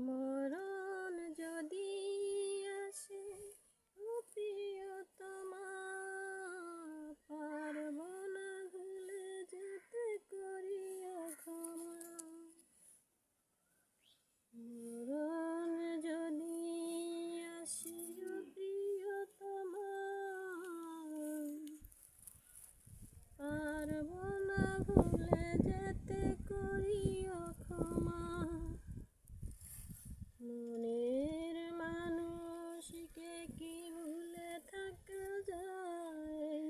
মরণ যদি আসে ও প্রিয়তমা, পারব না ভুলে যেতে, করিও ক্ষমা। মরণ যদি আসে ও প্রিয়তমা, পারব না ভুলে যেতে, করিও ক্ষমা। মনের মানুষকে কি ভুলে থাকা যায়?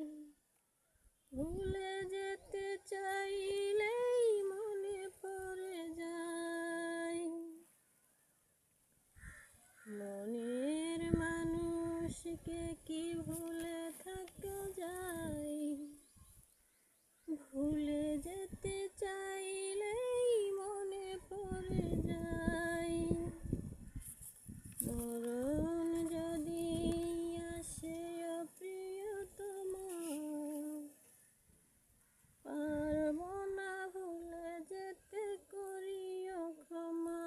ভুলে যেতে চাইলেই মনে পড়ে যায়। মনের মানুষকে কি ভুলে থাকা যায়? ভুলে যেতে চাইলেই মনে পড়ে যায়। মরণ যদি আসে ও প্রিয়তমা, পারব না ভুলে যেতে, করিও ক্ষমা।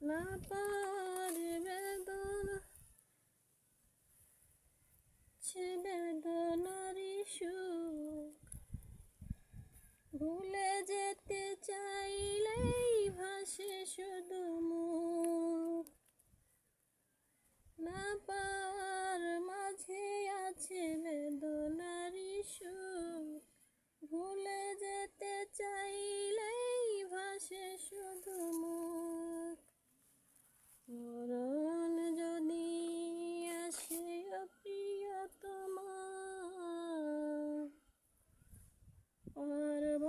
না পারে বেদনা সে বেদনারি সুখ, ভুলে যেতে চাইলেই ভাসে শুধু মুখ। না পাওয়ার মাঝে আছে বেদনারি সুখ, ভুলে যেতে চাইলেই ভাসে শুধু মুখ। মরণ যদি আসে ও প্রিয়তমা, পারব